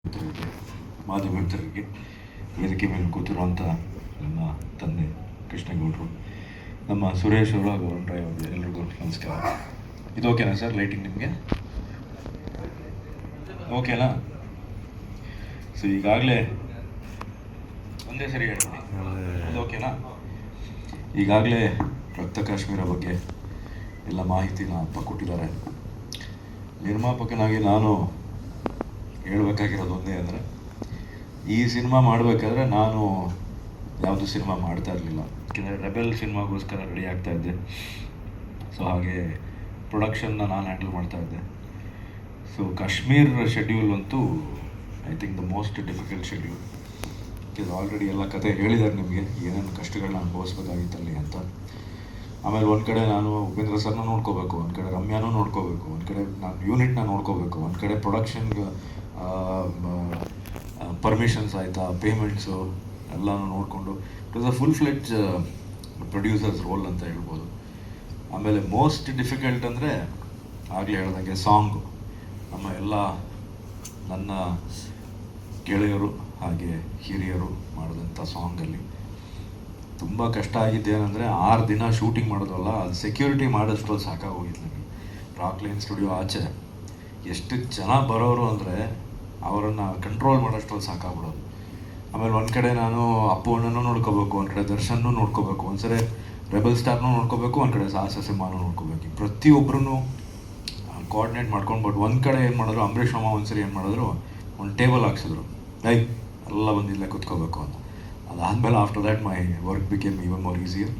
ಮಾಧ್ಯಮ ಮಿತ್ರರಿಗೆ ವೇದಿಕೆ ಮೇಲೆ ಕೂತಿರುವಂಥ ನಮ್ಮ ತಂದೆ ಕೃಷ್ಣಗೌಡರು, ನಮ್ಮ ಸುರೇಶ್ ಅವರು ಹಾಗೂ ಅರುಣ್ ರಾಯ್ ಅವರು, ಎಲ್ರಿಗೂ ನಮಸ್ಕಾರ. ಇದು ಓಕೆನಾ ಸರ್? ಲೈಟಿಂಗ್ ನಿಮಗೆ ಓಕೆನಾ? ಸೊ ಈಗಾಗಲೇ ಒಂದೇ ಸರಿ ಹೇಳ್ತೀನಿ, ಇದು ಓಕೆನಾ? ಈಗಾಗಲೇ ರಕ್ತ ಕಾಶ್ಮೀರ ಬಗ್ಗೆ ಎಲ್ಲ ಮಾಹಿತಿನ ಅಪ್ಪ ಕೊಟ್ಟಿದ್ದಾರೆ. ನಿರ್ಮಾಪಕನಾಗಿ ನಾನು ಹೇಳ್ಬೇಕಾಗಿರೋದು ಒಂದೇ ಅಂದರೆ, ಈ ಸಿನಿಮಾ ಮಾಡಬೇಕಾದ್ರೆ ನಾನು ಯಾವುದು ಸಿನಿಮಾ ಮಾಡ್ತಾ ಇರಲಿಲ್ಲ. ಯಾಕೆಂದರೆ ರೆಬೆಲ್ ಸಿನಿಮಾಗೋಸ್ಕರ ರೆಡಿ ಆಗ್ತಾ ಇದ್ದೆ. ಸೊ ಹಾಗೆ ಪ್ರೊಡಕ್ಷನ್ನ ನಾನು ಹ್ಯಾಂಡಲ್ ಮಾಡ್ತಾ ಇದ್ದೆ. ಸೊ ಕಾಶ್ಮೀರ್ ಶೆಡ್ಯೂಲ್ ಅಂತೂ I think the most difficult schedule. ಇದು ಆಲ್ರೆಡಿ ಎಲ್ಲ ಕತೆ ಹೇಳಿದ್ದಾರೆ ನಿಮಗೆ, ಏನೇನು ಕಷ್ಟಗಳನ್ನ ಅನುಭವಿಸ್ಬೇಕಾಗಿತ್ತಲ್ಲಿ ಅಂತ. ಆಮೇಲೆ ಒಂದು ಕಡೆ ನಾನು ಉಪೇಂದ್ರ ಸರ್ನ ನೋಡ್ಕೋಬೇಕು, ಒಂದು ಕಡೆ ರಮ್ಯಾನೂ ನೋಡ್ಕೋಬೇಕು, ಒಂದು ಕಡೆ ನಾನು ಯೂನಿಟ್ನ ನೋಡ್ಕೋಬೇಕು, ಒಂದು ಕಡೆ ಪ್ರೊಡಕ್ಷನ್ಗೆ ಪರ್ಮಿಷನ್ಸ್ ಆಯಿತಾ, ಪೇಮೆಂಟ್ಸು ಎಲ್ಲನೂ ನೋಡಿಕೊಂಡು it was a full fledged producers role ಅಂತ ಹೇಳ್ಬೋದು. ಆಮೇಲೆ ಮೋಸ್ಟ್ ಡಿಫಿಕಲ್ಟ್ ಅಂದರೆ ಆಗಲೇ ಹೇಳಿದಾಗೆ ಸಾಂಗು. ನಮ್ಮ ಎಲ್ಲ ನನ್ನ ಗೆಳೆಯರು ಹಾಗೆ ಹಿರಿಯರು ಮಾಡಿದಂಥ ಸಾಂಗಲ್ಲಿ ತುಂಬ ಕಷ್ಟ ಆಗಿದ್ದೇನೆಂದರೆ, 6 ದಿನ ಶೂಟಿಂಗ್ ಮಾಡೋದಲ್ಲ, ಅದು ಸೆಕ್ಯೂರಿಟಿ ಮಾಡೋಷ್ಟು ಸಾಕಾಗೋಗಿತ್ತು ನನಗೆ. ರಾಕ್ಲೈನ್ ಸ್ಟುಡಿಯೋ ಆಚೆ ಎಷ್ಟು ಜನ ಬರೋರು ಅಂದರೆ ಅವರನ್ನು ಕಂಟ್ರೋಲ್ ಮಾಡೋಷ್ಟು ಸಾಕಾಗ್ಬಿಡೋದು. ಆಮೇಲೆ ಒಂದು ಕಡೆ ನಾನು ಅಪ್ಪು ಅಣ್ಣನೂ ನೋಡ್ಕೋಬೇಕು, ಒಂದು ಕಡೆ ದರ್ಶನ್ನೂ ನೋಡ್ಕೋಬೇಕು, ಒಂದು ಸರಿ ರೆಬಲ್ ಸ್ಟಾರ್ನೂ ನೋಡ್ಕೋಬೇಕು, ಒಂದು ಕಡೆ ಸಾಹಸ ಸಿಂಹನೂ ನೋಡ್ಕೋಬೇಕು. ಪ್ರತಿಯೊಬ್ಬರೂ ಕೋಆರ್ಡಿನೇಟ್ ಮಾಡ್ಕೊಂಡು. ಬಟ್ ಒಂದು ಕಡೆ ಏನು ಮಾಡಿದ್ರು, ಅಂಬರೀಷ್ ಅಮ್ಮ ಒಂದು ಸರಿ ಏನು ಮಾಡಿದ್ರು, ಒಂದು ಟೇಬಲ್ ಹಾಕ್ಸಿದ್ರು, ಎಲ್ಲ ಬಂದು ಇಲ್ಲೇ ಕೂತ್ಕೋಬೇಕು ಅಂತ. ಅದಾದಮೇಲೆ after that my work became even more easier.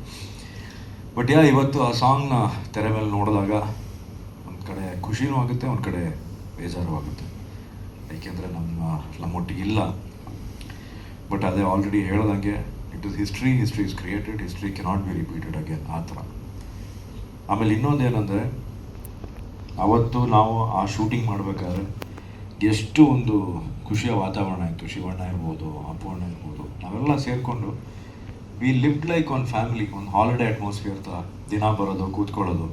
But ಇವತ್ತು ಆ ಸಾಂಗ್ನ ತೆರೆ ಮೇಲೆ ನೋಡಿದಾಗ ಒಂದು ಕಡೆ ಖುಷಿನೂ ಆಗುತ್ತೆ, ಒಂದು ಕಡೆ ಬೇಜಾರು ಆಗುತ್ತೆ. ಏಕೆಂದರೆ ನಮ್ಮೊಟ್ಟಿಗೆ ಇಲ್ಲ. ಬಟ್ ಅದೇ ಆಲ್ರೆಡಿ ಹೇಳ್ದಂಗೆ, it is history is created, history cannot be repeated again, ಆ ಥರ. ಆಮೇಲೆ ಇನ್ನೊಂದೇನೆಂದರೆ, ಅವತ್ತು ನಾವು ಆ ಶೂಟಿಂಗ್ ಮಾಡಬೇಕಾದ್ರೆ ಎಷ್ಟು ಒಂದು ಖುಷಿಯ ವಾತಾವರಣ ಇತ್ತು. ಶಿವಣ್ಣ ಇರ್ಬೋದು, ಅಪ್ಪು ಅಣ್ಣ ಇರ್ಬೋದು, ನಾವೆಲ್ಲ ಸೇರಿಕೊಂಡು ವಿ ಲಿವ್ಡ್ ಲೈಕ್ ಒಂದು ಫ್ಯಾಮಿಲಿ, ಒಂದು ಹಾಲಿಡೇ ಅಟ್ಮಾಸ್ಫಿಯರ್ ಥರ. ದಿನ ಬರೋದು, ಕೂತ್ಕೊಳ್ಳೋದು.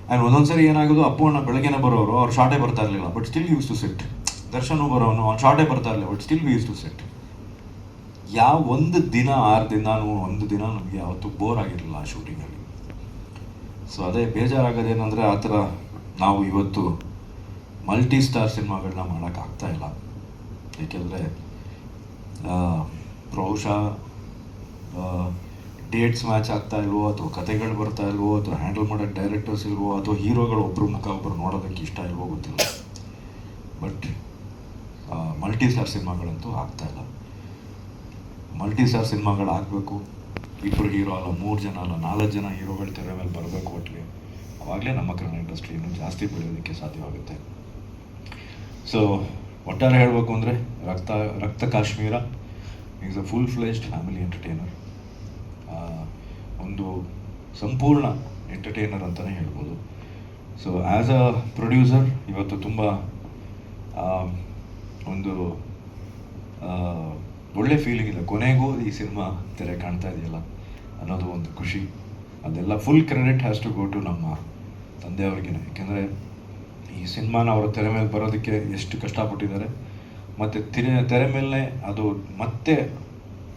ಆ್ಯಂಡ್ ಒಂದೊಂದು ಸರಿ ಏನಾಗೋದು, ಅಪ್ಪು ಅಣ್ಣ ಬೆಳಗ್ಗೆನೇ ಬರೋರು, ಅವ್ರು ಶಾರ್ಟೇ ಬರ್ತಾ ಇರಲಿಲ್ಲ, but still use to sit. ದರ್ಶನೂ ಬರೋನು, ಅವ್ನು ಶಾರ್ಟೇ ಬರ್ತಾ ಇರಲಿಲ್ಲ, but still we use to sit. ಒಂದು ದಿನ 6 ದಿನನೂ ಒಂದು ದಿನ ನಮಗೆ ಯಾವತ್ತೂ ಬೋರ್ ಆಗಿರಲಿಲ್ಲ ಆ ಶೂಟಿಂಗಲ್ಲಿ. ಸೊ ಅದೇ ಬೇಜಾರಾಗೋದೇನೆಂದರೆ, ಆ ಥರ ನಾವು ಇವತ್ತು ಮಲ್ಟಿ ಸ್ಟಾರ್ ಸಿನಿಮಾಗಳನ್ನ ಮಾಡೋಕ್ಕಾಗ್ತಾ ಇಲ್ಲ. ಏಕೆಂದರೆ ಬಹುಶಃ ಡೇಟ್ಸ್ ಮ್ಯಾಚ್ ಆಗ್ತಾ ಇಲ್ವೋ, ಅಥವಾ ಕತೆಗಳು ಬರ್ತಾ ಇಲ್ವೋ, ಅಥವಾ ಹ್ಯಾಂಡಲ್ ಮಾಡೋಕ್ಕೆ ಡೈರೆಕ್ಟರ್ಸ್ ಇಲ್ವೋ, ಅಥವಾ ಹೀರೋಗಳು ಒಬ್ಬರು ಮುಖ ಒಬ್ಬರು ನೋಡೋದಕ್ಕೆ ಇಷ್ಟ ಇಲ್ವೋ ಗೊತ್ತಿಲ್ಲ. ಬಟ್ ಮಲ್ಟಿ ಸ್ಟಾರ್ ಸಿನಿಮಾಗಳಂತೂ ಆಗ್ತಾಯಿಲ್ಲ. ಮಲ್ಟಿ ಸ್ಟಾರ್ ಸಿನಿಮಾಗಳು ಆಗಬೇಕು. 2 ಹೀರೋ ಅಲ್ಲ, 3 ಜನ ಅಲ್ಲ, 4 ಜನ ಹೀರೋಗಳು ತೆರೆ ಮೇಲೆ ಬರಬೇಕು ಒಟ್ಟಿಗೆ. ಆವಾಗಲೇ ನಮ್ಮ ಕನ್ನಡ ಇಂಡಸ್ಟ್ರಿ ಇನ್ನೂ ಜಾಸ್ತಿ ಬೆಳೆಯೋದಕ್ಕೆ ಸಾಧ್ಯವಾಗುತ್ತೆ. ಸೊ ಒಟ್ಟಾರೆ ಹೇಳಬೇಕು ಅಂದರೆ, ರಕ್ತ Kashmir is a full fledged family entertainer. ಒಂದು ಸಂಪೂರ್ಣ ಎಂಟರ್ಟೈನರ್ ಅಂತಲೇ ಹೇಳ್ಬೋದು. ಸೊ ಆ್ಯಸ್ ಅ ಪ್ರೊಡ್ಯೂಸರ್ ಇವತ್ತು ತುಂಬ ಒಂದು ಒಳ್ಳೆ ಫೀಲಿಂಗ್ ಇದೆ. ಕೊನೆಗೂ ಈ ಸಿನಿಮಾ ತೆರೆ ಕಾಣ್ತಾ ಇದೆಯಲ್ಲ ಅನ್ನೋದು ಒಂದು ಖುಷಿ. ಅದೆಲ್ಲ full credit has to go to ನಮ್ಮ ತಂದೆಯವ್ರಿಗೇ. ಯಾಕೆಂದರೆ ಈ ಸಿನಿಮಾನ ಅವರ ತೆರೆ ಮೇಲೆ ಬರೋದಕ್ಕೆ ಎಷ್ಟು ಕಷ್ಟಪಟ್ಟಿದ್ದಾರೆ. ಮತ್ತು ತೆರೆ ಮೇಲೆ ಅದು ಮತ್ತೆ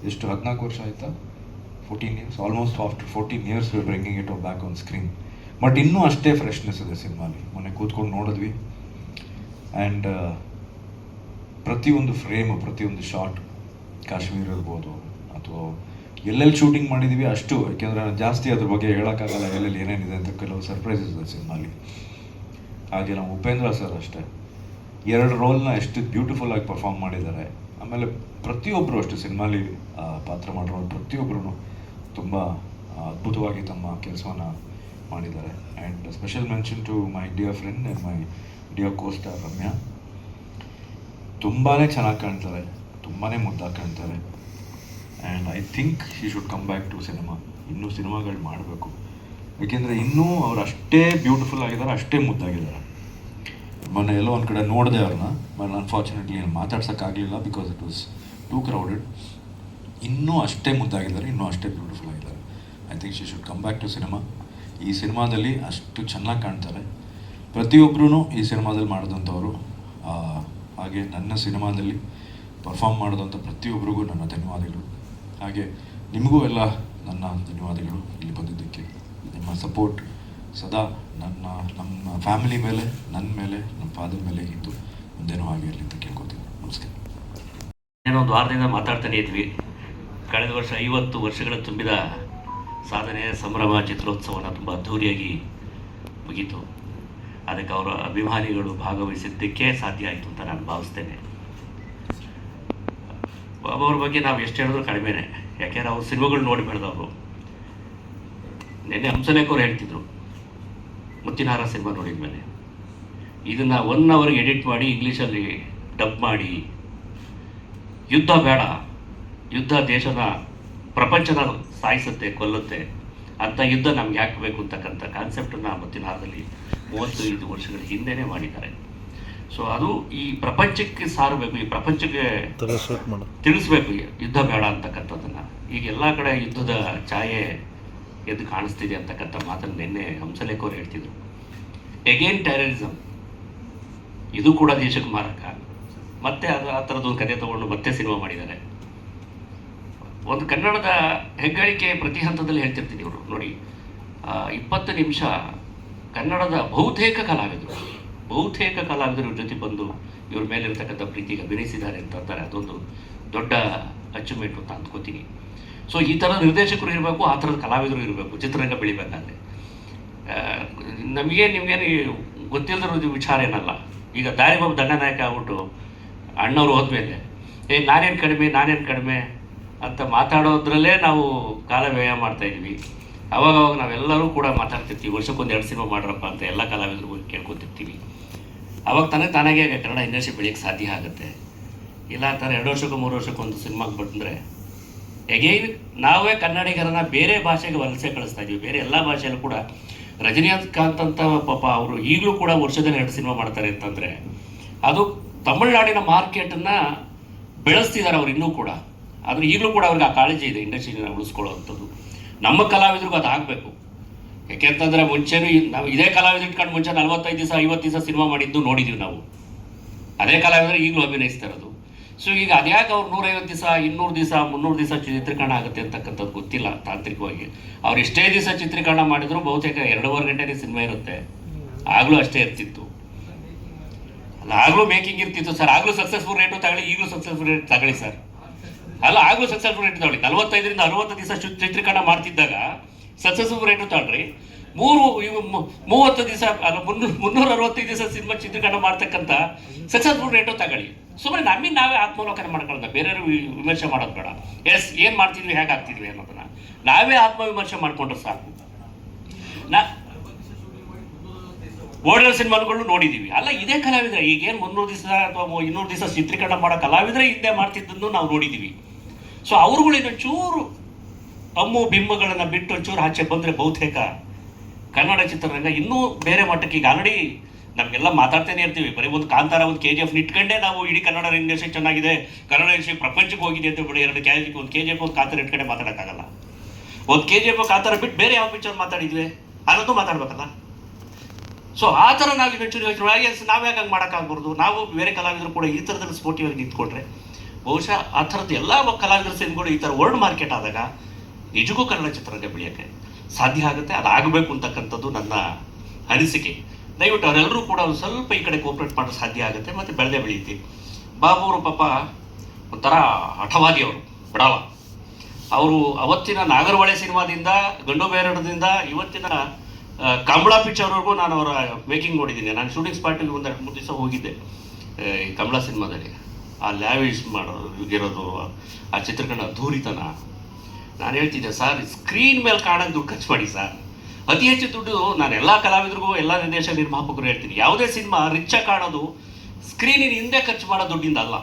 ಎಷ್ಟು 14 ವರ್ಷ ಆಯಿತಾ, 14 years, almost after 14 years we bringing it back on screen. But ಇನ್ನೂ ಅಷ್ಟೇ ಫ್ರೆಶ್ನೆಸ್ ಇದೆ ಸಿನಿಮಾಲಿ. ಮೊನ್ನೆ ಕೂತ್ಕೊಂಡು ನೋಡಿದ್ವಿ. ಆ್ಯಂಡ್ ಪ್ರತಿಯೊಂದು ಫ್ರೇಮು, ಪ್ರತಿಯೊಂದು ಶಾಟ್, ಕಾಶ್ಮೀರ ಇರ್ಬೋದು ಅಥವಾ ಎಲ್ಲೆಲ್ಲಿ ಶೂಟಿಂಗ್ ಮಾಡಿದ್ದೀವಿ ಅಷ್ಟು. ಯಾಕೆಂದರೆ ಜಾಸ್ತಿ ಅದ್ರ ಬಗ್ಗೆ ಹೇಳೋಕ್ಕಾಗಲ್ಲ, ಎಲ್ಲೆಲ್ಲಿ ಏನೇನಿದೆ ಅಂತ. ಕೆಲವು ಸರ್ಪ್ರೈಸಸ್ ಇದೆ ಸಿನಿಮಾಲಿ. ಹಾಗೆ ನಮ್ಮ ಉಪೇಂದ್ರ ಸರ್ ಅಷ್ಟೇ 2 ರೋಲ್ನ ಎಷ್ಟು ಬ್ಯೂಟಿಫುಲ್ಲಾಗಿ ಪರ್ಫಾರ್ಮ್ ಮಾಡಿದ್ದಾರೆ. ಆಮೇಲೆ ಪ್ರತಿಯೊಬ್ಬರು ಅಷ್ಟು ಸಿನಿಮಾಲಿ ಪಾತ್ರ ಮಾಡಿರೋರು ಪ್ರತಿಯೊಬ್ಬರೂ ತುಂಬ ಅದ್ಭುತವಾಗಿ ತಮ್ಮ ಕೆಲಸವನ್ನು ಮಾಡಿದ್ದಾರೆ. And special mention to my dear friend and my dear costar Ramya. ತುಂಬಾ ಚೆನ್ನಾಗಿ ಕಾಣ್ತಾರೆ, ತುಂಬಾ ಮುದ್ದಾಗಿ ಕಾಣ್ತಾರೆ. And I think she should come back to cinema. ಇನ್ನೂ ಸಿನಿಮಾಗಳು ಮಾಡಬೇಕು. ಏಕೆಂದರೆ ಇನ್ನೂ ಅವ್ರು ಅಷ್ಟೇ ಬ್ಯೂಟಿಫುಲ್ ಆಗಿದ್ದಾರೆ, ಅಷ್ಟೇ ಮುದ್ದಾಗಿದ್ದಾರೆ. ಮೊನ್ನೆ ಎಲ್ಲೋ ಒಂದು ಕಡೆ ನೋಡಿದೆ ಅವ್ರನ್ನ, ಬಟ್ ಅನ್ಫಾರ್ಚುನೇಟ್ಲಿ ಏನು ಮಾತಾಡ್ಸೋಕ್ಕಾಗಲಿಲ್ಲ, because it was too crowded. ಇನ್ನೂ ಅಷ್ಟೇ ಮುದ್ದಾಗಿದ್ದಾರೆ, ಇನ್ನೂ ಅಷ್ಟೇ ಬ್ಯೂಟಿಫುಲ್ ಆಗಿದ್ದಾರೆ. I think she should come back to cinema. ಈ ಸಿನಿಮಾದಲ್ಲಿ ಅಷ್ಟು ಚೆನ್ನಾಗಿ ಕಾಣ್ತಾರೆ. ಪ್ರತಿಯೊಬ್ಬರೂ ಈ ಸಿನಿಮಾದಲ್ಲಿ ಮಾಡಿದಂಥವ್ರು ಹಾಗೆ ನನ್ನ ಸಿನಿಮಾದಲ್ಲಿ ಪರ್ಫಾರ್ಮ್ ಮಾಡಿದಂಥ ಪ್ರತಿಯೊಬ್ಬರಿಗೂ ನನ್ನ ಧನ್ಯವಾದಗಳು. ಹಾಗೆ ನಿಮಗೂ ಎಲ್ಲ ನನ್ನ ಧನ್ಯವಾದಗಳು ಇಲ್ಲಿ ಬಂದಿದ್ದಕ್ಕೆ. ನಿಮ್ಮ ಸಪೋರ್ಟ್ ಸದಾ ನಮ್ಮ ಫ್ಯಾಮಿಲಿ ಮೇಲೆ, ನನ್ನ ಮೇಲೆ, ನಮ್ಮ ಫಾದರ್ ಮೇಲೆ ಇದ್ದು ಮುಂದೇನೂ ಹಾಗೆ ಇರಲಿ ಅಂತ ಕೇಳ್ಕೊತೀನಿ. ನಮಸ್ಕಾರ. ಏನೋ ಒಂದು ವಾರದಿಂದ ಮಾತಾಡ್ತಾನೆ ಇದ್ವಿ. ಕಳೆದ ವರ್ಷ 50 ವರ್ಷಗಳ ತುಂಬಿದ ಸಾಧನೆ ಸಂಭ್ರಮ ಚಿತ್ರೋತ್ಸವನ ತುಂಬ ಅದ್ಧೂರಿಯಾಗಿ ಮುಗೀತು. ಅದಕ್ಕೆ ಅವರ ಅಭಿಮಾನಿಗಳು ಭಾಗವಹಿಸಿದ್ದಕ್ಕೆ ಸಾಧ್ಯ ಆಯಿತು ಅಂತ ನಾನು ಭಾವಿಸ್ತೇನೆ. ಬಾಬು ಅವ್ರ ಬಗ್ಗೆ ನಾವು ಎಷ್ಟು ಹೇಳಿದ್ರು ಕಡಿಮೆನೆ, ಯಾಕೆಂದ್ರೆ ಅವ್ರ ಸಿನಿಮಾಗಳು ನೋಡಿ ಬೆಳೆದವರು. ನಿನ್ನೆ ಹಂಸಲೇಖ ಅವ್ರು ಹೇಳ್ತಿದ್ರು, ಮುತ್ತಿನಹಾರ ಸಿನಿಮಾ ನೋಡಿದ ಮೇಲೆ ಇದನ್ನು 1 ಅವರ್ಗೆ ಎಡಿಟ್ ಮಾಡಿ ಇಂಗ್ಲೀಷಲ್ಲಿ ಡಬ್ ಮಾಡಿ, ಯುದ್ಧ ಬೇಡ, ಯುದ್ಧ ದೇಶನ ಪ್ರಪಂಚನ ಸಾಯಿಸುತ್ತೆ, ಕೊಲ್ಲುತ್ತೆ, ಅಂಥ ಯುದ್ಧ ನಮ್ಗೆ ಯಾಕೆ ಬೇಕು ಅಂತಕ್ಕಂಥ ಕಾನ್ಸೆಪ್ಟನ್ನು ಮುತ್ತಿನಹಾರದಲ್ಲಿ 35 ವರ್ಷಗಳ ಹಿಂದೆನೇ ಮಾಡಿದ್ದಾರೆ. ಸೊ ಅದು ಈ ಪ್ರಪಂಚಕ್ಕೆ ಸಾರಬೇಕು, ಈ ಪ್ರಪಂಚಕ್ಕೆ ತಿಳಿಸ್ಬೇಕು ಯುದ್ಧ ಬೇಡ ಅಂತಕ್ಕಂಥದ್ದನ್ನು. ಈಗ ಎಲ್ಲ ಕಡೆ ಯುದ್ಧದ ಛಾಯೆ ಎದ್ದು ಕಾಣಿಸ್ತಿದೆ ಅಂತಕ್ಕಂಥ ಮಾತನ್ನು ನಿನ್ನೆ ಹಂಸಲೇಖ ಅವರು ಹೇಳ್ತಿದ್ರು. ಎಗೇನ್ ಟೆರರಿಸಮ್, ಇದು ಕೂಡ ದೇಶಕ್ಕೆ ಮಾರಕ. ಮತ್ತೆ ಅದು ಆ ಥರದ್ದೊಂದು ಕಥೆ ತಗೊಂಡು ಮತ್ತೆ ಸಿನಿಮಾ ಮಾಡಿದ್ದಾರೆ. ಒಂದು ಕನ್ನಡದ ಹೆಗ್ಗಳಿಕೆ ಪ್ರತಿ ಹಂತದಲ್ಲಿ ಹೇಳ್ತಿರ್ತೀನಿ. ಇವರು ನೋಡಿ, 20 ನಿಮಿಷ ಕನ್ನಡದ ಬಹುತೇಕ ಕಲಾವಿದರು ಇವ್ರ ಜೊತೆ ಬಂದು ಇವ್ರ ಮೇಲಿರ್ತಕ್ಕಂಥ ಪ್ರೀತಿಗೆ ಅಭಿನಯಿಸಿದ್ದಾರೆ ಅಂತಂತಾರೆ. ಅದೊಂದು ದೊಡ್ಡ ಅಚೀವ್ಮೆಂಟ್ ಅಂತ ಅಂದ್ಕೋತೀನಿ. ಸೊ ಈ ಥರ ನಿರ್ದೇಶಕರು ಇರಬೇಕು, ಆ ಥರದ ಕಲಾವಿದರು ಇರಬೇಕು ಚಿತ್ರರಂಗ ಬೆಳಿಬೇಕಾದ್ರೆ. ನಿಮಗೇನು ಗೊತ್ತಿಲ್ಲದಿರೋ ವಿಚಾರ ಏನಲ್ಲ. ಈಗ ದಾರಿಬಾಬು ದಂಡನಾಯಕ ಆಗ್ಬಿಟ್ಟು ಅಣ್ಣವ್ರು ಹೋದ್ಮೇಲೆ ನಾನೇನು ಕಡಿಮೆ ಅಂತ ಮಾತಾಡೋದ್ರಲ್ಲೇ ನಾವು ಕಾಲ ವ್ಯಯ ಮಾಡ್ತಾಯಿದ್ವಿ. ಅವಾಗ ನಾವೆಲ್ಲರೂ ಕೂಡ ಮಾತಾಡ್ತಿರ್ತೀವಿ, ವರ್ಷಕ್ಕೊಂದು 2 ಸಿನಿಮಾ ಮಾಡ್ರಪ್ಪ ಅಂತ ಎಲ್ಲ ಕಲಾವಿದರು ಕೇಳ್ಕೊತಿರ್ತೀವಿ. ಅವಾಗ ತಾನಾಗೆ ಕನ್ನಡ ಇಂಡಸ್ಟ್ರಿ ಬೆಳೆಯೋಕ್ಕೆ ಸಾಧ್ಯ ಆಗುತ್ತೆ. ಇಲ್ಲ ಆ ಥರ 2 ವರ್ಷಕ್ಕೂ 3 ವರ್ಷಕ್ಕೊಂದು ಸಿನಿಮಾಗೆ ಬಂದರೆ ಎಗೈನ್ ನಾವೇ ಕನ್ನಡಿಗರನ್ನ ಬೇರೆ ಭಾಷೆಗೆ ವಲಸೆ ಕಳಿಸ್ತಾ ಇದ್ದೀವಿ. ಬೇರೆ ಎಲ್ಲ ಭಾಷೆಯಲ್ಲೂ ಕೂಡ ರಜನಿಕಾಂತ್ ಅಂತ ಪಾಪ ಅವರು ಈಗಲೂ ಕೂಡ ವರ್ಷದಲ್ಲಿ 2 ಸಿನಿಮಾ ಮಾಡ್ತಾರೆ ಅಂತಂದರೆ ಅದು ತಮಿಳುನಾಡಿನ ಮಾರ್ಕೆಟನ್ನು ಬೆಳೆಸ್ತಿದ್ದಾರೆ ಅವ್ರು ಇನ್ನೂ ಕೂಡ. ಆದರೆ ಈಗಲೂ ಕೂಡ ಅವ್ರಿಗೆ ಆ ಕಾಳಜಿ ಇದೆ ಇಂಡಸ್ಟ್ರಿನ ಉಳಿಸ್ಕೊಳ್ಳೋವಂಥದ್ದು. ನಮ್ಮ ಕಲಾವಿದ್ರಿಗೂ ಅದು ಆಗಬೇಕು. ಯಾಕೆಂತಂದರೆ ಮುಂಚೆನೂ ನಾವು ಇದೇ ಕಲಾವಿದ್ರು ಇಟ್ಕೊಂಡು ಮುಂಚೆ 45 ದಿವಸ 50 ದಿವಸ ಸಿನಿಮಾ ಮಾಡಿದ್ದು ನೋಡಿದ್ದೀವಿ ನಾವು. ಅದೇ ಕಲಾವಿದರು ಈಗಲೂ ಅಭಿನಯಿಸ್ತಾ ಇರೋದು. ಸೊ ಈಗ ಅದ್ಯಾಕೆ ಅವ್ರು 150 ದಿವಸ 200 ದಿವಸ 300 ದಿವಸ ಚಿತ್ರೀಕರಣ ಆಗುತ್ತೆ ಅಂತಕ್ಕಂಥದ್ದು ಗೊತ್ತಿಲ್ಲ ತಾಂತ್ರಿಕವಾಗಿ. ಅವ್ರು ಎಷ್ಟೇ ದಿವಸ ಚಿತ್ರೀಕರಣ ಮಾಡಿದ್ರು ಬಹುತೇಕ 2.5 ಗಂಟೆಗೆ ಸಿನಿಮಾ ಇರುತ್ತೆ. ಆಗಲೂ ಅಷ್ಟೇ ಇರ್ತಿತ್ತು ಅಲ್ಲ, ಆಗಲೂ ಮೇಕಿಂಗ್ ಇರ್ತಿತ್ತು ಸರ್. ಆಗಲೂ ಸಕ್ಸಸ್ಫುಲ್ ರೇಟು ತಗೊಳ್ಳಿ, ಈಗಲೂ ಸಕ್ಸಸ್ಫುಲ್ ರೇಟ್ ತಗೊಳ್ಳಿ ಸರ್. ಅಲ್ಲ, ಆಗಲೂ ಸಕ್ಸಸ್ಫುಲ್ ರೇಟ್ ತಗೊಳ್ಳಿ. 45ರಿಂದ 60 ದಿವಸ ಚಿತ್ರೀಕರಣ ಮಾಡ್ತಿದ್ದಾಗ ಸಕ್ಸಸ್ಫುಲ್ ರೇಟು ತಗೊಳ್ರಿ. 30 ದಿವಸ ಅಲ್ಲ 365 ದಿವಸ ಸಿನಿಮಾ ಚಿತ್ರೀಕರಣ ಮಾಡ್ತಕ್ಕಂಥ ಸಕ್ಸಸ್ಫುಲ್ ರೇಟು ತಗೊಳ್ಳಿ. ಸುಮ್ಮನೆ ನಮಗೆ ನಾವೇ ಆತ್ಮಾವಲೋಕನ ಮಾಡ್ಕೊಳ್ಳೋಣ, ಬೇರೆಯವರು ವಿಮರ್ಶೆ ಮಾಡೋದು ಬೇಡ. ಏನು ಮಾಡ್ತಿದ್ವಿ, ಹೇಗೆ ಆಗ್ತಿದ್ವಿ ಅನ್ನೋದನ್ನ ನಾವೇ ಆತ್ಮವಿಮರ್ಶೆ ಮಾಡ್ಕೊಂಡ್ರೆ ಸಾಕು. ಓಡಲ್ ಸಿನಿಮಾಗಳು ನೋಡಿದ್ದೀವಿ. ಅಲ್ಲ, ಇದೇ ಕಲಾವಿದ್ರೆ ಈಗೇನು 300 ದಿವಸ ಅಥವಾ 200 ದಿವಸ ಚಿತ್ರೀಕರಣ ಮಾಡೋ ಕಲಾವಿದ್ರೆ ಹಿಂದೆ ಮಾಡ್ತಿದ್ದನ್ನು ನಾವು ನೋಡಿದ್ದೀವಿ. ಸೊ ಅವ್ರುಗಳು ಇನ್ನೊಂಚೂರು ಬಿಂಬಗಳನ್ನು ಬಿಟ್ಟು ಒಂಚೂರು ಆಚೆ ಬಂದರೆ ಬಹುತೇಕ ಕನ್ನಡ ಚಿತ್ರರಂಗ ಇನ್ನೂ ಬೇರೆ ಮಟ್ಟಕ್ಕೆ. ಈಗ ಆಲ್ರೆಡಿ ನಮಗೆಲ್ಲ ಮಾತಾಡ್ತಾನೆ ಇರ್ತೀವಿ, ಬರೀ ಒಂದು ಕಾಂತಾರ, ಒಂದು KGF ಇಟ್ಕೊಂಡೇ ನಾವು ಇಡೀ ಕನ್ನಡ ಇಂಡಸ್ಟ್ರಿ ಚೆನ್ನಾಗಿದೆ, ಕನ್ನಡ ಇಂಡಸ್ಟ್ರಿ ಪ್ರಪಂಚಕ್ಕೆ ಹೋಗಿದೆ ಅಂತ ಬಿಡಿ. 2 KGF, ಒಂದು KGF, ಒಂದು ಕಾಂತಾರ ಇಟ್ಕೊಂಡೆ ಮಾತಾಡೋಕ್ಕಾಗಲ್ಲ. ಒಂದು KGF ಕಾಂತಾರ ಬಿಟ್ಟು ಬೇರೆ ಯಾವ ಪಿಕ್ಚರ್ ಮಾತಾಡಿದ್ವಿ ಅನ್ನೋದು ಮಾತಾಡ್ಬೇಕಲ್ಲ. ಸೊ ಆ ಥರ ನಾವು ಇನ್ನೊಂಚೂರು ಯೋಚನೆ ನಾವು ಯಾಕೆ ಹಂಗೆ ಮಾಡೋಕ್ಕಾಗ್ಬಾರ್ದು. ನಾವು ಬೇರೆ ಕಲಾವಿದರು ಕೂಡ ಈ ಥರದಲ್ಲಿ ಸ್ಪೋರ್ಟಿವ್ ಆಗಿ ನಿಂತ್ಕೊಂಡ್ರೆ ಬಹುಶಃ ಆ ಥರದ್ದು ಎಲ್ಲ ಕಲಾವಿದರ ಸಿನಿಮಾಗಳು ಈ ಥರ ವರ್ಲ್ಡ್ ಮಾರ್ಕೆಟ್ ಆದಾಗ ನಿಜಕ್ಕೂ ಕನ್ನಡ ಚಿತ್ರರಂಗ ಬೆಳೆಯೋಕ್ಕೆ ಸಾಧ್ಯ ಆಗುತ್ತೆ. ಅದಾಗಬೇಕು ಅಂತಕ್ಕಂಥದ್ದು ನನ್ನ ಅನಿಸಿಕೆ. ದಯವಿಟ್ಟು ಅವರೆಲ್ಲರೂ ಕೂಡ ಒಂದು ಸ್ವಲ್ಪ ಈ ಕಡೆ ಕೋಪ್ರೇಟ್ ಮಾಡೋದು ಸಾಧ್ಯ ಆಗುತ್ತೆ, ಮತ್ತು ಬೆಳೆದೇ ಬೆಳೆಯುತ್ತೆ. ಬಾಬು ಅವರು ಪಾಪ ಒಂಥರ ಹಠವಾದಿ, ಅವರು ಬಿಡವ. ಅವರು ಅವತ್ತಿನ ನಾಗರಹೊಳೆ ಸಿನಿಮಾದಿಂದ, ಗಂಡು ಬೇರಡದಿಂದ ಇವತ್ತಿನ ಕಮಲ ಪಿಕ್ಚರ್ವರೆಗೂ ನಾನು ಅವರ ಮೇಕಿಂಗ್ ನೋಡಿದ್ದೀನಿ. ನಾನು ಶೂಟಿಂಗ್ ಸ್ಪಾಟಿಗೆ 2-3 ದಿವಸ ಹೋಗಿದ್ದೆ ಈ ಕಮಲ ಸಿನಿಮಾದಲ್ಲಿ. ಆ ಲ್ಯಾವಿಶ್ ಮಾಡೋಗಿರೋದು, ಆ ಚಿತ್ರೀಕರಣ ಅದ್ಧೂರಿತನ. ನಾನು ಹೇಳ್ತಿದ್ದೆ, ಸರ್ ಸ್ಕ್ರೀನ್ ಮೇಲೆ ಕಾಣೋದು ದುಡ್ಡು ಖರ್ಚು ಮಾಡಿ ಸರ್. ಅತಿ ಹೆಚ್ಚು ದುಡ್ಡು ನಾನು ಎಲ್ಲ ಕಲಾವಿದರಿಗೂ, ಎಲ್ಲ ನಿರ್ದೇಶಕ ನಿರ್ಮಾಪಕರು ಹೇಳ್ತೀನಿ, ಯಾವುದೇ ಸಿನಿಮಾ ರಿಚಾಗಿ ಕಾಣೋದು ಸ್ಕ್ರೀನಿನ ಹಿಂದೆ ಖರ್ಚು ಮಾಡೋ ದುಡ್ಡಿಂದ ಅಲ್ಲ,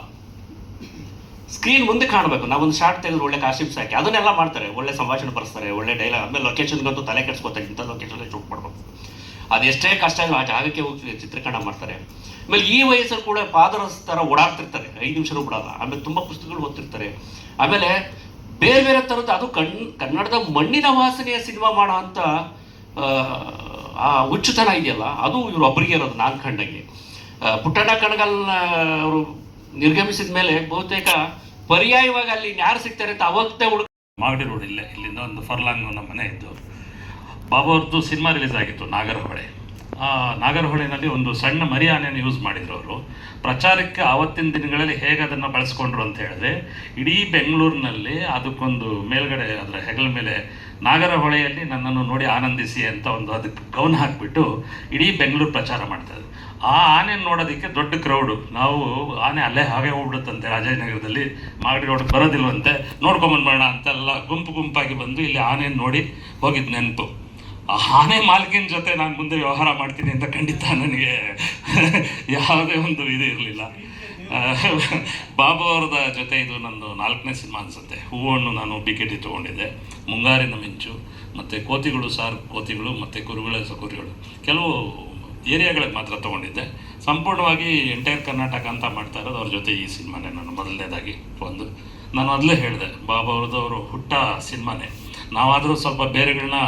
ಸ್ಕ್ರೀನ್ ಮುಂದೆ ಕಾಣಬೇಕು. ನಾವೊಂದು ಶಾರ್ಟ್ ತೆಗೆದ್ರೆ ಒಳ್ಳೆ ಕಾಸ್ಟ್ಯೂಮ್ಸ್ ಹಾಕಿ ಅದನ್ನೆಲ್ಲ ಮಾಡ್ತಾರೆ, ಒಳ್ಳೆ ಸಂಭಾಷಣೆ ಬರ್ಸ್ತಾರೆ, ಒಳ್ಳೆ ಡೈಲಾಗ್. ಆಮೇಲೆ ಲೊಕೇಶನ್ಗಂತೂ ತಲೆ ಕೆಡ್ಸ್ಕೊತಾರೆ, ಇಂಥ ಲೊಕೇಶನ್ಗೆ ಶೂಟ್ ಮಾಡಬೇಕು. ಅದೆಷ್ಟೇ ಕಷ್ಟ ಆ ಜಾಗಕ್ಕೆ ಹೋಗಿ ಚಿತ್ರೀಕರಣ ಮಾಡ್ತಾರೆ. ಆಮೇಲೆ ಈ ವಯಸ್ಸಲ್ಲಿ ಕೂಡ ಫಾದರ್ಸ್ ಥರ ಓಡಾಡ್ತಿರ್ತಾರೆ, 5 ನಿಮಿಷನೂ ಬಿಡಲ್ಲ. ಆಮೇಲೆ ತುಂಬ ಪುಸ್ತಕಗಳು ಓದ್ತಿರ್ತಾರೆ. ಆಮೇಲೆ ಬೇರೆ ಬೇರೆ ಥರದ್ದು, ಅದು ಕನ್ನಡದ ಮಣ್ಣಿನ ವಾಸನೆಯ ಸಿನಿಮಾ ಮಾಡೋ ಅಂಥ ಆ ಹುಚ್ಚುತನ ಇದೆಯಲ್ಲ, ಅದು ಇವರು ಒಬ್ಬರಿಗೆ ಇರೋದು ನಾನು ಕಂಡಂಗೆ. ಪುಟ್ಟಣ್ಣ ಕಣಗಾಲ್ ಅವರು ನಿರ್ಗಮಿಸಿದ ಮೇಲೆ ಬಹುತೇಕ ಪರ್ಯಾಯವಾಗಿ ಅಲ್ಲಿ ಯಾರು ಸಿಗ್ತಾರೆ ಅಂತ ಅವತ್ತೇ ಮಾಗಡಿ ರೋಡ್ ಇಲ್ಲಿಂದ ಒಂದು ಫರ್ಲಾಂಗ್ ನಮ್ಮ ಮನೆ ಇದ್ದು. ಬಾಬು ಅವ್ರದ್ದು ಸಿನಿಮಾ ರಿಲೀಸ್ ಆಗಿತ್ತು ನಾಗರಹೊಳೆ. ಆ ನಾಗರಹೊಳೆನಲ್ಲಿ ಒಂದು ಸಣ್ಣ ಮರಿ ಆನೆಯನ್ನು ಯೂಸ್ ಮಾಡಿದ್ರು ಅವರು. ಪ್ರಚಾರಕ್ಕೆ ಆವತ್ತಿನ ದಿನಗಳಲ್ಲಿ ಹೇಗೆ ಅದನ್ನು ಬಳಸ್ಕೊಂಡ್ರು ಅಂತ ಹೇಳಿದ್ರೆ, ಇಡೀ ಬೆಂಗಳೂರಿನಲ್ಲಿ ಅದಕ್ಕೊಂದು ಮೇಲ್ಗಡೆ ಅದರ ಹೆಗಲ ಮೇಲೆ ನಾಗರಹೊಳೆಯಲ್ಲಿ ನನ್ನನ್ನು ನೋಡಿ ಆನಂದಿಸಿ ಅಂತ ಒಂದು ಅದಕ್ಕೆ ಗೌನ್ ಹಾಕಿಬಿಟ್ಟು ಇಡೀ ಬೆಂಗಳೂರು ಪ್ರಚಾರ ಮಾಡ್ತಾಯಿದ್ರು. ಆ ಆನೆ ನೋಡೋದಕ್ಕೆ ದೊಡ್ಡ ಕ್ರೌಡು. ನಾವು ಆನೆ ಅಲ್ಲೇ ಹಾಗೆ ಹೋಗ್ಬಿಡುತ್ತಂತೆ ರಾಜಾಜಿನಗರದಲ್ಲಿ, ಮಾಗಡಿ ರೋಡ್ಗೆ ಬರೋದಿಲ್ವಂತೆ, ನೋಡ್ಕೊಂಬಂದ್ಬೇಡ ಅಂತೆಲ್ಲ ಗುಂಪಾಗಿ ಬಂದು ಇಲ್ಲಿ ಆನೆಯನ್ನು ನೋಡಿ ಹೋಗಿದ್ದು ನೆನಪು. ಆ ಆನೆ ಮಾಲಕಿನ ಜೊತೆ ನಾನು ಮುಂದೆ ವ್ಯವಹಾರ ಮಾಡ್ತೀನಿ ಅಂತ ಖಂಡಿತ ನನಗೆ ಯಾವುದೇ ಒಂದು ಇದು ಇರಲಿಲ್ಲ. ಬಾಬು ಅವ್ರದ ಜೊತೆ ಇದು ನಂದು 4ನೇ ಸಿನಿಮಾ ಅನಿಸುತ್ತೆ. ಹೂವನ್ನು ನಾನು BKT ತೊಗೊಂಡಿದ್ದೆ, ಮುಂಗಾರಿನ ಮಿಂಚು, ಮತ್ತು ಕೋತಿಗಳು ಸಾರ್ ಕೋತಿಗಳು, ಮತ್ತು ಕುರುಗಳ ಕುರಿಗಳು ಕೆಲವು ಏರಿಯಾಗಳಿಗೆ ಮಾತ್ರ ತೊಗೊಂಡಿದ್ದೆ. ಸಂಪೂರ್ಣವಾಗಿ ಎಂಟೈರ್ ಕರ್ನಾಟಕ ಅಂತ ಮಾಡ್ತಾ ಇರೋದು ಅವ್ರ ಜೊತೆ ಈ ಸಿನಿಮಾನೇ. ನಾನು ಮೊದಲನೇದಾಗಿ ನಾನು ಮೊದಲೇ ಹೇಳಿದೆ, ಬಾಬು ಅವ್ರದ್ದು ಅವರು ಹುಟ್ಟ ಸಿನಿಮಾನೇ. ನಾವಾದರೂ ಸ್ವಲ್ಪ ಬೇರೆಗಳನ್ನ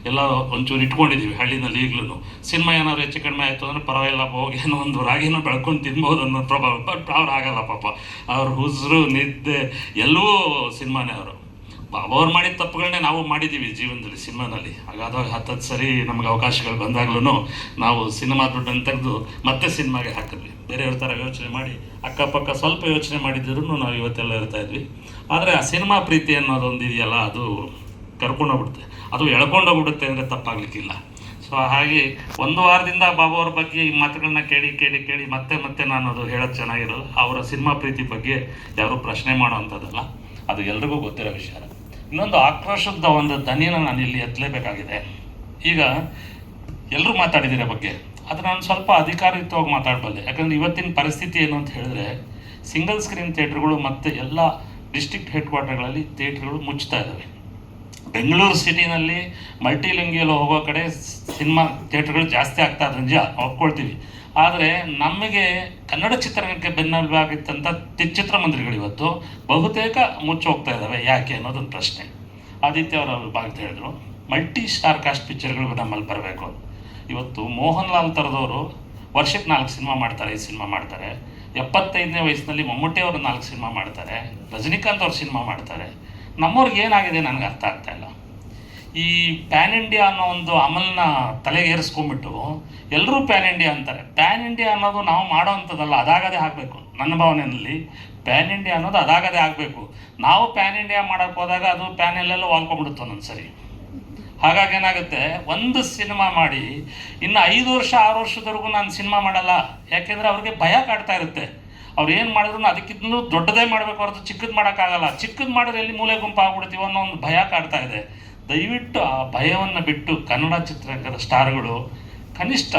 ಎಲ್ಲ ಒಂಚೂರು ಇಟ್ಕೊಂಡಿದ್ದೀವಿ ಹಳ್ಳಿನಲ್ಲಿ. ಈಗಲೂ ಸಿನಿಮಾ ಏನಾದ್ರು ಹೆಚ್ಚು ಕಡಿಮೆ ಆಯಿತು ಅಂದರೆ ಪರವಾಗಿಲ್ಲ, ಹೋಗಿ ಏನೋ ಒಂದು ರಾಗಿನೂ ಬೆಳ್ಕೊಂಡು ತಿನ್ಬೋದು ಅನ್ನೋ ಪ್ರಭಾವ. ಬಟ್ ಅವ್ರು ಆಗಲ್ಲ ಪಾಪ, ಅವ್ರ ಹುಸ್ರು ನಿದ್ದೆ ಎಲ್ಲವೂ ಸಿನಿಮಾನೇ. ಅವರು ಬಾಬು ಅವ್ರು ಮಾಡಿದ ತಪ್ಪುಗಳನ್ನೇ ನಾವು ಮಾಡಿದ್ದೀವಿ ಜೀವನದಲ್ಲಿ ಸಿನಿಮಾನಲ್ಲಿ. ಹಾಗಾದಾಗ 10 ಸರಿ ನಮಗೆ ಅವಕಾಶಗಳು ಬಂದಾಗ್ಲೂ ನಾವು ಸಿನಿಮಾ ದುಡ್ಡನ್ನು ತೆಗೆದು ಮತ್ತೆ ಸಿನಿಮಾಗೆ ಹಾಕಿದ್ವಿ. ಬೇರೆಯವ್ರ ಥರ ಯೋಚನೆ ಮಾಡಿ ಅಕ್ಕಪಕ್ಕ ಸ್ವಲ್ಪ ಯೋಚನೆ ಮಾಡಿದ್ರೂ ನಾವು ಇವತ್ತೆಲ್ಲ ಇರ್ತಾಯಿದ್ವಿ. ಆದರೆ ಆ ಸಿನಿಮಾ ಪ್ರೀತಿ ಅನ್ನೋದೊಂದು ಇದೆಯಲ್ಲ, ಅದು ಕರ್ಕೊಂಡೋಗ್ಬಿಡುತ್ತೆ, ಅದು ಎಳ್ಕೊಂಡೋಗ್ಬಿಡುತ್ತೆ ಅಂದರೆ ತಪ್ಪಾಗಲಿಕ್ಕಿಲ್ಲ. ಸೊ ಹಾಗೆ ಒಂದು ವಾರದಿಂದ ಬಾಬು ಅವ್ರ ಬಗ್ಗೆ ಈ ಮಾತುಗಳನ್ನ ಕೇಳಿ ಮತ್ತೆ ನಾನು ಅದು ಹೇಳೋದು ಚೆನ್ನಾಗಿರೋದು. ಅವರ ಸಿನಿಮಾ ಪ್ರೀತಿ ಬಗ್ಗೆ ಯಾರೂ ಪ್ರಶ್ನೆ ಮಾಡೋವಂಥದ್ದಲ್ಲ, ಅದು ಎಲ್ರಿಗೂ ಗೊತ್ತಿರೋ ವಿಷಯ. ಇನ್ನೊಂದು ಆಕ್ರೋಶದ ಒಂದು ದನಿಯನ್ನು ನಾನು ಇಲ್ಲಿ ಎತ್ತಲೇಬೇಕಾಗಿದೆ. ಈಗ ಎಲ್ಲರೂ ಮಾತಾಡಿದಿರೋ ಬಗ್ಗೆ ಅದು ನಾನು ಸ್ವಲ್ಪ ಅಧಿಕಾರಯುತವಾಗಿ ಮಾತಾಡಬಲ್ಲೆ. ಯಾಕಂದರೆ ಇವತ್ತಿನ ಪರಿಸ್ಥಿತಿ ಏನು ಅಂತ ಹೇಳಿದ್ರೆ, ಸಿಂಗಲ್ ಸ್ಕ್ರೀನ್ ಥಿಯೇಟ್ರ್ಗಳು ಮತ್ತು ಎಲ್ಲ ಡಿಸ್ಟ್ರಿಕ್ಟ್ ಹೆಡ್ ಕ್ವಾರ್ಟರ್ಗಳಲ್ಲಿ ಥಿಯೇಟ್ರ್ಗಳು ಮುಚ್ತಾ ಇದ್ದಾವೆ. ಬೆಂಗಳೂರು ಸಿಟಿನಲ್ಲಿ ಮಲ್ಟಿಲಿಂಗಿಯಲ್ ಹೋಗೋ ಕಡೆ ಸಿನಿಮಾ ಥಿಯೇಟ್ರ್ಗಳು ಜಾಸ್ತಿ ಆಗ್ತಾ ಇದೆ, ನಿಜ ಒಪ್ಕೊಳ್ತೀವಿ. ಆದರೆ ನಮಗೆ ಕನ್ನಡ ಚಿತ್ರರಂಗಕ್ಕೆ ಬೆನ್ನೆಲುಬಾಗಿತ್ತಂಥ ಚಿತ್ರಮಂದಿರಗಳು ಇವತ್ತು ಬಹುತೇಕ ಮುಚ್ಚಿ ಹೋಗ್ತಾ ಇದ್ದಾವೆ. ಯಾಕೆ ಅನ್ನೋದೊಂದು ಪ್ರಶ್ನೆ. ಆದಿತ್ಯ ಅವರ ಭಾಗದ ಹೇಳಿದ್ರು, ಮಲ್ಟಿ ಸ್ಟಾರ್ ಕಾಸ್ಟ್ ಪಿಕ್ಚರ್ಗಳು ನಮ್ಮಲ್ಲಿ ಬರಬೇಕು. ಇವತ್ತು ಮೋಹನ್ ಲಾಲ್ ಥರದವರು ವರ್ಷಕ್ಕೆ 4 ಸಿನಿಮಾ ಮಾಡ್ತಾರೆ, 5 ಸಿನಿಮಾ ಮಾಡ್ತಾರೆ. 75ನೇ ವಯಸ್ಸಿನಲ್ಲಿ ಮಮ್ಮೂಟಿ ಅವರು 4 ಸಿನಿಮಾ ಮಾಡ್ತಾರೆ, ರಜನಿಕಾಂತ್ ಅವ್ರು ಸಿನಿಮಾ ಮಾಡ್ತಾರೆ. ನಮ್ಮವ್ರಿಗೆ ಏನಾಗಿದೆ ನನಗೆ ಅರ್ಥ ಆಗ್ತಾಯಿಲ್ಲ. ಈ ಪ್ಯಾನ್ ಇಂಡಿಯಾ ಅನ್ನೋ ಒಂದು ಅಮಲನ್ನ ತಲೆಗೇರಿಸ್ಕೊಂಡ್ಬಿಟ್ಟು ಎಲ್ಲರೂ ಪ್ಯಾನ್ ಇಂಡಿಯಾ ಅಂತಾರೆ. ಪ್ಯಾನ್ ಇಂಡಿಯಾ ಅನ್ನೋದು ನಾವು ಮಾಡೋ ಅಂಥದ್ದಲ್ಲ, ಅದಾಗದೇ ಆಗಬೇಕು. ನನ್ನ ಭಾವನೆಯಲ್ಲಿ ಪ್ಯಾನ್ ಇಂಡಿಯಾ ಅನ್ನೋದು ಅದಾಗದೇ ಆಗಬೇಕು. ನಾವು ಪ್ಯಾನ್ ಇಂಡಿಯಾ ಮಾಡೋಕ್ಕೆ ಹೋದಾಗ ಅದು ಪ್ಯಾನಲ್ಲೆಲ್ಲ ವಾಲ್ಕೊಂಡ್ಬಿಡುತ್ತೆ ಒಂದೊಂದು ಸರಿ. ಹಾಗಾಗಿ ಏನಾಗುತ್ತೆ, ಒಂದು ಸಿನಿಮಾ ಮಾಡಿ ಇನ್ನು 5 ವರ್ಷ 6 ವರ್ಷದವರೆಗೂ ನಾನು ಸಿನಿಮಾ ಮಾಡಲ್ಲ. ಯಾಕೆಂದರೆ ಅವ್ರಿಗೆ ಭಯ ಕಾಡ್ತಾ ಇರುತ್ತೆ. ಅವ್ರು ಏನು ಮಾಡಿದ್ರು ಅದಕ್ಕಿಂತಲೂ ದೊಡ್ಡದೇ ಮಾಡಬೇಕು ಹೊರತು ಚಿಕ್ಕದು ಮಾಡೋಕ್ಕಾಗಲ್ಲ. ಚಿಕ್ಕದು ಮಾಡಿದ್ರೆ ಎಲ್ಲಿ ಮೂಲೆ ಗುಂಪು ಆಗ್ಬಿಡ್ತೀವೋ ಅನ್ನೋ ಒಂದು ಭಯ ಕಾಡ್ತಾ ಇದೆ. ದಯವಿಟ್ಟು ಆ ಭಯವನ್ನು ಬಿಟ್ಟು ಕನ್ನಡ ಚಿತ್ರರಂಗದ ಸ್ಟಾರ್ಗಳು ಕನಿಷ್ಠ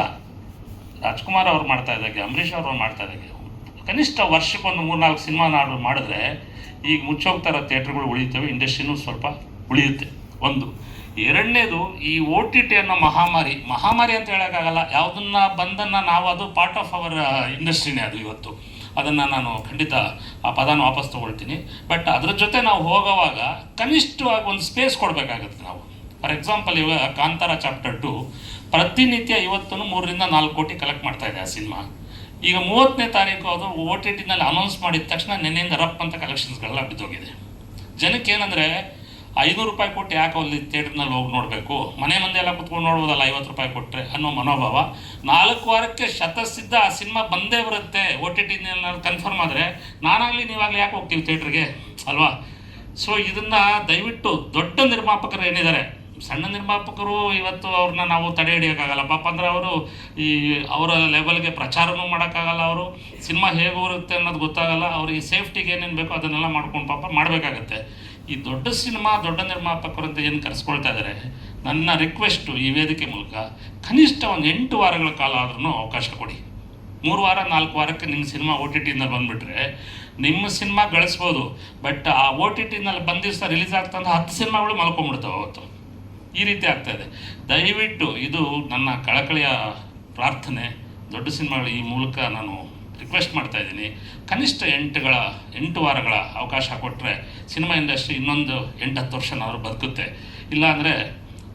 ರಾಜ್ಕುಮಾರ್ ಅವ್ರು ಮಾಡ್ತಾ ಇದ್ದಾಗೆ, ಅಂಬರೀಷ್ ಅವರು ಮಾಡ್ತಾ ಇದ್ದಾಗೆ ಕನಿಷ್ಠ ವರ್ಷಕ್ಕೊಂದು 3-4 ಸಿನಿಮಾ ಮಾಡಿದ್ರೆ ಈಗ ಮುಚ್ಚೋಗ್ತಾ ಇರೋ ಥಿಯೇಟ್ರ್ಗಳು ಉಳಿಯುತ್ತವೆ, ಇಂಡಸ್ಟ್ರಿನೂ ಸ್ವಲ್ಪ ಉಳಿಯುತ್ತೆ. ಒಂದು. ಎರಡನೇದು, ಈ OTT ಅನ್ನೋ ಮಹಾಮಾರಿ ಅಂತ ಹೇಳೋಕ್ಕಾಗಲ್ಲ. ಯಾವುದನ್ನು ಬಂದನ್ನು ನಾವು, ಅದು ಪಾರ್ಟ್ ಆಫ್ ಅವರ್ ಇಂಡಸ್ಟ್ರಿನೇ ಅದು ಇವತ್ತು. ಅದನ್ನು ನಾನು ಖಂಡಿತ ಆ ಪದನ ವಾಪಸ್ ತೊಗೊಳ್ತೀನಿ. ಬಟ್ ಅದ್ರ ಜೊತೆ ನಾವು ಹೋಗೋವಾಗ ಕನಿಷ್ಠವಾಗಿ ಒಂದು ಸ್ಪೇಸ್ ಕೊಡಬೇಕಾಗುತ್ತೆ ನಾವು. ಫಾರ್ ಎಕ್ಸಾಂಪಲ್, ಇವಾಗ ಕಾಂತಾರ ಚಾಪ್ಟರ್ 2 ಪ್ರತಿನಿತ್ಯ ಇವತ್ತು 3-4 ಕೋಟಿ ಕಲೆಕ್ಟ್ ಮಾಡ್ತಾ ಇದೆ ಆ ಸಿನಿಮಾ. ಈಗ 30ನೇ ತಾರೀಕು ಅದು OTTನಲ್ಲಿ ಅನೌನ್ಸ್ ಮಾಡಿದ ತಕ್ಷಣ ನೆನ್ನೆಯಿಂದ ರಪ್ ಅಂತ ಕಲೆಕ್ಷನ್ಸ್ಗಳೆಲ್ಲ ಬಿದ್ದೋಗಿದೆ. ಜನಕ್ಕೆ ಏನಂದರೆ, 500 ರೂಪಾಯಿ ಕೊಟ್ಟು ಯಾಕೆ ಅಲ್ಲಿ ಥಿಯೇಟ್ರ್ನಲ್ಲಿ ಹೋಗಿ ನೋಡಬೇಕು, ಮನೆ ಮಂದಿ ಎಲ್ಲ ಕುತ್ಕೊಂಡು ನೋಡ್ಬೋದಲ್ಲ 50 ರೂಪಾಯಿ ಕೊಟ್ಟರೆ ಅನ್ನೋ ಮನೋಭಾವ. 4 ವಾರಕ್ಕೆ ಶತಸಿದ್ಧ ಆ ಸಿನಿಮಾ ಬಂದೇ ಬರುತ್ತೆ OTTನಲ್ಲಿ ಕನ್ಫರ್ಮ್ ಆದರೆ. ನಾನಾಗಲಿ ನೀವಾಗಲಿ ಯಾಕೆ ಹೋಗ್ತೀವಿ ಥಿಯೇಟ್ರಿಗೆ ಅಲ್ವಾ? ಸೊ ಇದನ್ನು ದಯವಿಟ್ಟು ದೊಡ್ಡ ನಿರ್ಮಾಪಕರು ಏನಿದ್ದಾರೆ, ಸಣ್ಣ ನಿರ್ಮಾಪಕರು ಇವತ್ತು ಅವ್ರನ್ನ ನಾವು ತಡೆ ಹಿಡಿಯೋಕ್ಕಾಗಲ್ಲ ಪಾಪ. ಅಂದರೆ ಅವರು ಅವರ ಲೆವೆಲ್ಗೆ ಪ್ರಚಾರನೂ ಮಾಡೋಕ್ಕಾಗಲ್ಲ, ಅವರು ಸಿನಿಮಾ ಹೇಗೆ ಬರುತ್ತೆ ಅನ್ನೋದು ಗೊತ್ತಾಗಲ್ಲ. ಅವ್ರಿಗೆ ಸೇಫ್ಟಿಗೆ ಏನೇನು ಬೇಕೋ ಅದನ್ನೆಲ್ಲ ಮಾಡ್ಕೊಂಡು ಪಾಪ ಮಾಡಬೇಕಾಗತ್ತೆ. ಈ ದೊಡ್ಡ ಸಿನಿಮಾ ದೊಡ್ಡ ನಿರ್ಮಾಪಕರು ಅಂತ ಏನು ಕರೆಸ್ಕೊಳ್ತಾ ಇದ್ದಾರೆ, ನನ್ನ ರಿಕ್ವೆಸ್ಟು ಈ ವೇದಿಕೆ ಮೂಲಕ ಕನಿಷ್ಠ ಒಂದು 8 ವಾರಗಳ ಕಾಲ ಆದ್ರೂ ಅವಕಾಶ ಕೊಡಿ. 3 ವಾರ 4 ವಾರಕ್ಕೆ ನಿಮ್ಮ ಸಿನಿಮಾ OTTನಲ್ಲಿ ಬಂದುಬಿಟ್ರೆ ನಿಮ್ಮ ಸಿನಿಮಾ ಗಳಿಸ್ಬೋದು. ಬಟ್ ಆ OTTನಲ್ಲಿ ಬಂದ ದಿವಸ ರಿಲೀಸ್ ಆಗ್ತಂತ 10 ಸಿನಿಮಾಗಳು ಮಲ್ಕೊಂಡ್ಬಿಡ್ತಾವೆ ಅವತ್ತು. ಈ ರೀತಿ ಆಗ್ತಾಯಿದೆ. ದಯವಿಟ್ಟು ಇದು ನನ್ನ ಕಳಕಳಿಯ ಪ್ರಾರ್ಥನೆ. ದೊಡ್ಡ ಸಿನಿಮಾಗಳು ಈ ಮೂಲಕ ನಾನು ರಿಕ್ವೆಸ್ಟ್ ಮಾಡ್ತಾಯಿದ್ದೀನಿ, ಕನಿಷ್ಠ 8 ವಾರಗಳ ಅವಕಾಶ ಕೊಟ್ಟರೆ ಸಿನಿಮಾ ಇಂಡಸ್ಟ್ರಿ ಇನ್ನೊಂದು 8-10 ವರ್ಷನಾದರೂ ಬದುಕುತ್ತೆ. ಇಲ್ಲಾಂದರೆ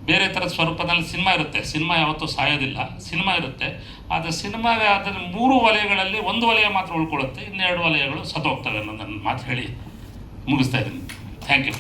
ಬೇರೆ ಥರದ ಸ್ವರೂಪದಲ್ಲಿ ಸಿನಿಮಾ ಇರುತ್ತೆ. ಸಿನಿಮಾ ಯಾವತ್ತೂ ಸಾಯೋದಿಲ್ಲ, ಸಿನಿಮಾ ಇರುತ್ತೆ. ಆದರೆ ಸಿನಿಮಾ ಅದನ್ನು 3 ವಲಯಗಳಲ್ಲಿ 1 ವಲಯ ಮಾತ್ರ ಉಳ್ಕೊಳ್ಳುತ್ತೆ, ಇನ್ನೆರಡು ವಲಯಗಳು ಸತ್ತೋಗ್ತವೆ ಅನ್ನೋದನ್ನು ಮಾತು ಹೇಳಿ ಮುಗಿಸ್ತಾ ಇದ್ದೀನಿ. Thank you.